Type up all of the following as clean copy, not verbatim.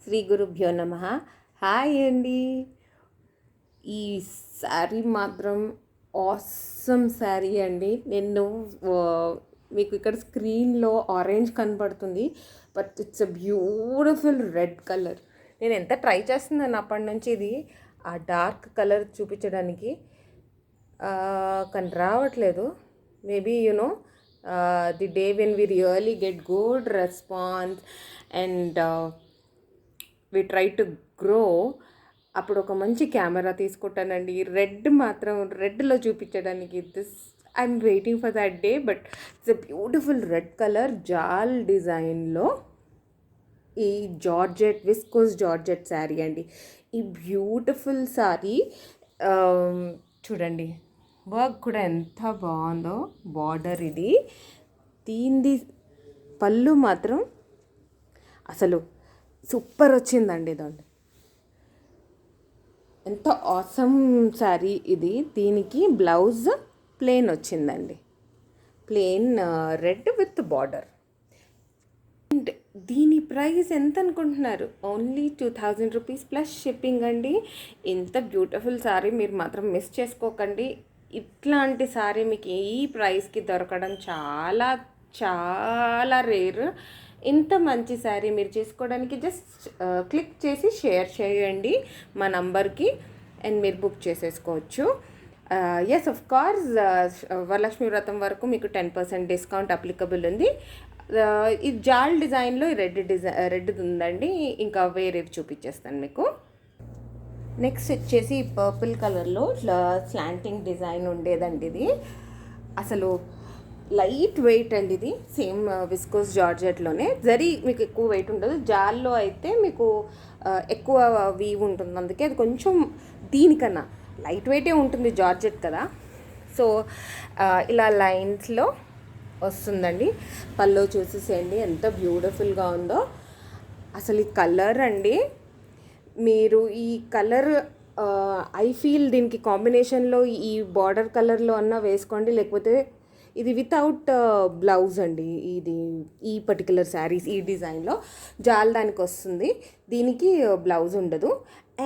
శ్రీ గురుభ్యో నమః. హాయ్ అండి. ఈ శారీ మాత్రం ఆసమ్ శారీ అండి. నేను మీకు ఇక్కడ స్క్రీన్లో ఆరెంజ్ కనబడుతుంది, but it's a beautiful red colour. నేను ఎంత ట్రై చేస్తున్నాను అప్పటి నుంచి ఇది ఆ డార్క్ కలర్ చూపించడానికి, కానీ రావట్లేదు. Maybe the day when we really get good response and we try to grow, అప్పుడు ఒక మంచి కెమెరా తీసుకుంటానండి. రెడ్ మాత్రం రెడ్లో చూపించడానికి I'm waiting for that day. But it's a beautiful red colour జాల్ డిజైన్లో ఈ జార్జెట్ విస్కోస్ జార్జెట్ శారీ అండి. ఈ బ్యూటిఫుల్ శారీ చూడండి, వర్క్ కూడా ఎంత బాగుందో. బార్డర్ ఇది, దీనిది పళ్ళు మాత్రం అసలు సూపర్ వచ్చిందండి. దాన్ని ఎంత ఆసమ్ శారీ ఇది. దీనికి బ్లౌజ్ ప్లెయిన్ వచ్చిందండి, plain red with border. And దీని ప్రైస్ ఎంత అనుకుంటున్నారు? ఓన్లీ 2000 రూపీస్ ప్లస్ షిప్పింగ్ అండి. ఇంత బ్యూటిఫుల్ శారీ మీరు మాత్రం మిస్ చేసుకోకండి. ఇట్లాంటి శారీ మీకు ఈ ప్రైస్కి దొరకడం చాలా చాలా రేర్. ఇంత మంచి శారీ మీరు చేసుకోవడానికి జస్ట్ క్లిక్ చేసి షేర్ చేయండి మా నంబర్కి అండ్ మీరు బుక్ చేసేసుకోవచ్చు. ఎస్, ఆఫ్ కోర్స్ వరలక్ష్మి వ్రతం వరకు మీకు 10% డిస్కౌంట్ అప్లికబుల్ ఉంది. ఈ జాల్ డిజైన్లో రెడ్ ఉందండి. ఇంకా వేరేవి చూపించేస్తాను మీకు. నెక్స్ట్ వచ్చేసి పర్పుల్ కలర్లో స్లాంటింగ్ డిజైన్ ఉండేదండి. ఇది అసలు లైట్ వెయిట్ అండి. ఇది సేమ్ విస్కోస్ జార్జెట్లోనే. జరీ మీకు ఎక్కువ వెయిట్ ఉండదు, జాల్లో అయితే మీకు ఎక్కువ వీవ్ ఉంటుంది. అందుకే అది కొంచెం దీనికన్నా లైట్ వెయిటే ఉంటుంది, జార్జెట్ కదా. సో ఇలా లైన్స్లో వస్తుందండి. పళ్ళు చూసేసేయండి ఎంత బ్యూటిఫుల్గా ఉందో. అసలు ఈ కలర్ అండి, మీరు ఈ కలర్ ఐ ఫీల్ దీనికి కాంబినేషన్లో ఈ బార్డర్ కలర్లో అన్నా వేసుకోండి, లేకపోతే ఇది వితౌట్ బ్లౌజ్ అండి. ఇది ఈ పర్టికులర్ శారీస్ ఈ డిజైన్లో జాల్ దానికి వస్తుంది, దీనికి బ్లౌజ్ ఉండదు.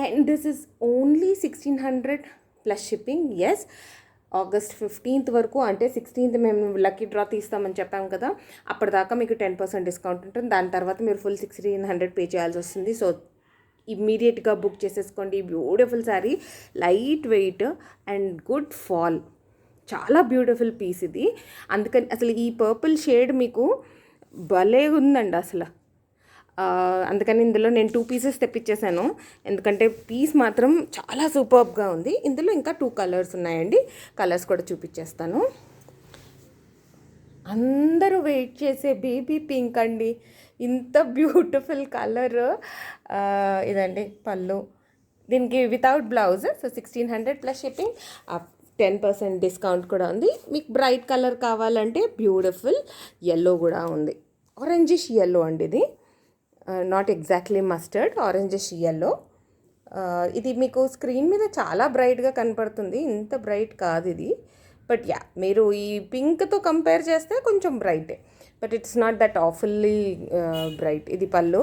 And this is only 1600 plus shipping. Yes, August 15th వరకు, అంటే 16th మేము లక్కీ డ్రా తీస్తామని చెప్పాము కదా, అప్పటిదాకా మీకు 10% డిస్కౌంట్ ఉంటుంది. దాని తర్వాత మీరు ఫుల్ 1600 పే చేయాల్సి వస్తుంది. సో ఇమ్మీడియట్గా బుక్ చేసేసుకోండి. Beautiful sari, light weight and good fall, చాలా బ్యూటిఫుల్ పీస్ ఇది. అందుకని అసలు ఈ పర్పుల్ షేడ్ మీకు భలే ఉందండి అసలు. అందుకని ఇందులో నేను 2 పీసెస్ తెప్పించేసాను, ఎందుకంటే పీస్ మాత్రం చాలా సూపర్బ్గా ఉంది. ఇందులో ఇంకా 2 కలర్స్ ఉన్నాయండి, కలర్స్ కూడా చూపించేస్తాను. అందరూ వెయిట్ చేసే బేబీ పింక్ అండి. ఇంత బ్యూటిఫుల్ కలర్. ఇదండి పళ్ళు, దీనికి without blouse. So 1600 plus shipping, 10% discount కూడా ఉంది. మీకు బ్రైట్ కలర్ కావాలంటే బ్యూటిఫుల్ ఎల్లో కూడా ఉంది. ఆరెంజిష్ ఎల్లో అండి ఇది, not exactly mustard, orangish yellow. ఇది మీకు స్క్రీన్ మీద చాలా బ్రైట్గా కనపడుతుంది, ఇంత బ్రైట్ కాదు ఇది. బట్ యా, మీరు ఈ పింక్తో కంపేర్ చేస్తే కొంచెం బ్రైటే, but it's not that awfully bright. ఇది పళ్ళు,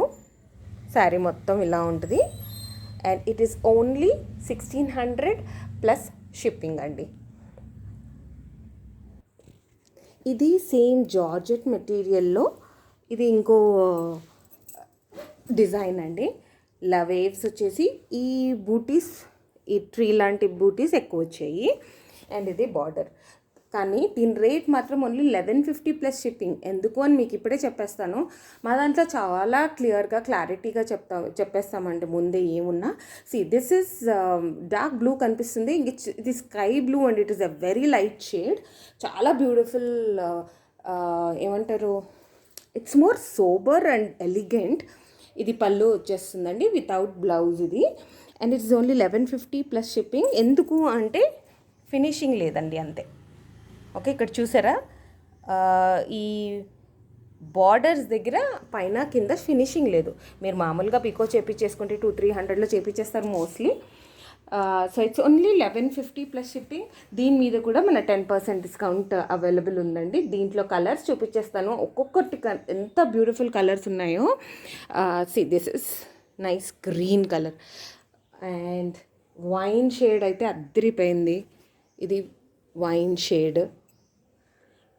శారీ మొత్తం ఇలా ఉంటుంది. And it is only 1600 plus shipping అండి. ఇది సేమ్ జార్జెట్ మెటీరియల్లో ఇది ఇంకో డిజైన్ అండి. వేవ్స్ వచ్చేసి ఈ బూటీస్, ఈ ట్రీ లాంటి బూటీస్ ఎక్కువ వచ్చాయి. అండ్ ఇది బార్డర్, కానీ దీని రేట్ మాత్రం ఓన్లీ 1150 ప్లస్ షిప్పింగ్. ఎందుకు అని మీకు ఇప్పుడే చెప్పేస్తాను. మా దాంట్లో చాలా క్లియర్గా క్లారిటీగా చెప్పేస్తామండి ముందే ఏమున్నా. దిస్ ఇస్ డార్క్ బ్లూ కనిపిస్తుంది, ఇది sky blue and it is a very light shade. చాలా బ్యూటిఫుల్, ఏమంటారు, it's more sober and elegant. ఇది పళ్ళు వచ్చేస్తుందండి వితౌట్ బ్లౌజ్ ఇది. And it's only 1150 plus shipping. ఎందుకు అంటే ఫినిషింగ్ లేదండి, అంతే. ఓకే, ఇక్కడ చూసారా ఈ బార్డర్స్ దగ్గర పైన కింద ఫినిషింగ్ లేదు. మీరు మామూలుగా పికో చేపించేసుకుంటే 200-300లో చేపించేస్తారు mostly. So it's only 1150 plus shipping. దీని మీద కూడా మన 10% డిస్కౌంట్ అవైలబుల్ ఉందండి. దీంట్లో కలర్స్ చూపించేస్తాను, ఒక్కొక్కటి ఎంత బ్యూటిఫుల్ కలర్స్ ఉన్నాయో. This is nice green colour. And wine shade అయితే అద్దరిపోయింది. ఇది వైన్ షేడ్.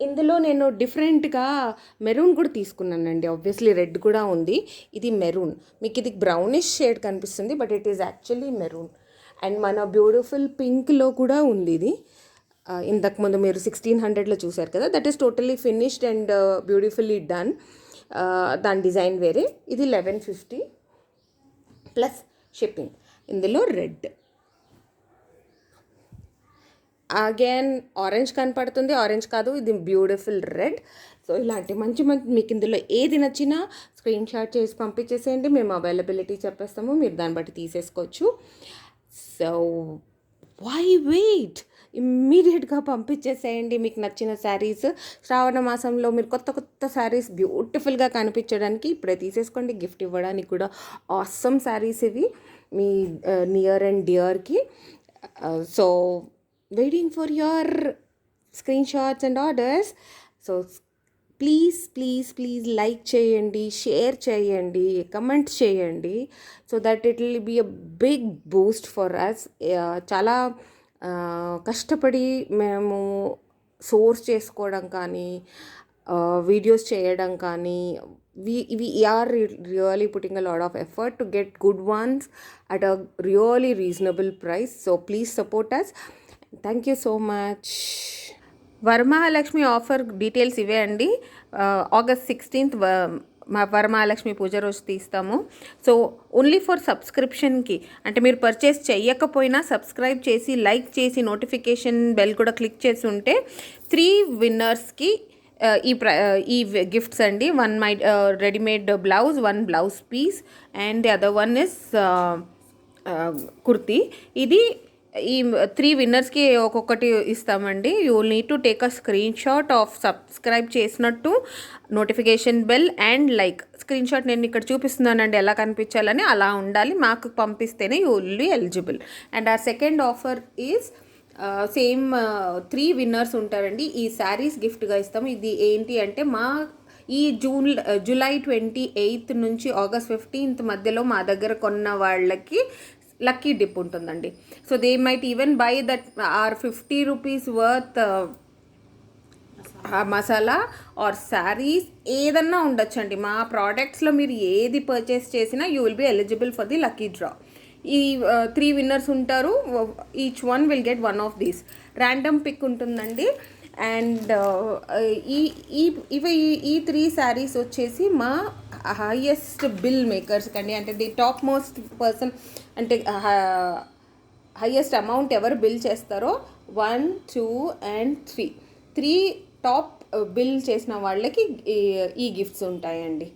ఇందులో నేను డిఫరెంట్గా మెరూన్ కూడా తీసుకున్నానండి. ఆబ్వియస్లీ రెడ్ కూడా ఉంది. ఇది మెరూన్. మీకు ఇది బ్రౌనిష్ షేడ్ కనిపిస్తుంది, but it is actually maroon. And మన బ్యూటిఫుల్ పింక్లో కూడా ఉంది ఇది. ఇంతకుముందు మీరు 1600లో చూసారు కదా, that is totally finished and beautifully done. దాని డిజైన్ వేరే. ఇది 1150 ప్లస్ షిప్పింగ్. ఇందులో రెడ్, అగైన్ ఆరెంజ్ కనపడుతుంది. ఆరెంజ్ కాదు, ఇది బ్యూటిఫుల్ రెడ్. సో ఇలాంటి మంచి మంచి మీకు ఇందులో ఏది నచ్చినా స్క్రీన్ షాట్ చేసి పంపించేసేయండి. మేము అవైలబిలిటీ చెప్పేస్తాము, మీరు దాన్ని బట్టి తీసేసుకోవచ్చు. సో వై వెయిట్, ఇమ్మీడియట్గా పంపించేసేయండి మీకు నచ్చిన శారీస్. శ్రావణ మాసంలో మీరు కొత్త కొత్త శారీస్ బ్యూటిఫుల్గా కనిపించడానికి ఇప్పుడే తీసేసుకోండి. గిఫ్ట్ ఇవ్వడానికి కూడా ఆసమ్ శారీస్ ఇవి మీ నియర్ అండ్ డియర్కి. So waiting for your screenshots and orders. So please like చేయండి, షేర్ చేయండి, కమెంట్ చేయండి. So that it will be a big boost for us. చాలా కష్టపడి మేము సోర్స్ చేసుకోవడం కానీ, వీడియోస్ చేయడం కానీ, we are really putting a lot of effort to get good ones at a really reasonable price. So please support us. Thank you so much. Varamahalakshmi offer details ఇవే అండి. August 16th మా వరమహాలక్ష్మి పూజ రోజు తీస్తాము. So only for సబ్స్క్రిప్షన్కి, అంటే మీరు purchase చేయకపోయినా subscribe చేసి like చేసి notification bell కూడా క్లిక్ చేసి ఉంటే 3 విన్నర్స్కి ఈ గిఫ్ట్స్ అండి. 1 readymade blouse, 1 blouse piece and the other one is kurti. ఇది ఈ 3 విన్నర్స్కి ఒక్కొక్కటి ఇస్తామండి. You will need to take a screenshot of subscribe చేసినట్టు, notification bell and like. Screenshot నేను ఇక్కడ చూపిస్తున్నానండి ఎలా కనిపించాలని, అలా ఉండాలి. మాకు పంపిస్తేనే you will be eligible. And our second offer is same 3 winners ఉంటారండి. ఈ శారీస్ గిఫ్ట్గా ఇస్తాము. ఇది ఏంటి అంటే ఈ జూలై 28th నుంచి August 15th మధ్యలో మా దగ్గర కొన్న వాళ్ళకి లక్కీ డిప్ ఉంటుందండి. So they might even buy that or 50 rupees worth masala or saris, ఏదన్నా ఉండొచ్చండి. మా ప్రోడక్ట్స్లో మీరు ఏది పర్చేస్ చేసినా you will be eligible for the lucky draw. ఈ 3 విన్నర్స్ ఉంటారు. Each one will get 1 of these. Random pick ఉంటుందండి. అండ్ ఈ 3 శారీస్ వచ్చేసి మా హైయెస్ట్ బిల్ మేకర్స్ కండి. అంటే ది టాప్ మోస్ట్ పర్సన్, అంటే హైయెస్ట్ అమౌంట్ ఎవరు బిల్ చేస్తారో 1, 2 and 3 టాప్ బిల్ చేసిన వాళ్ళకి ఈ గిఫ్ట్స్ ఉంటాయండి.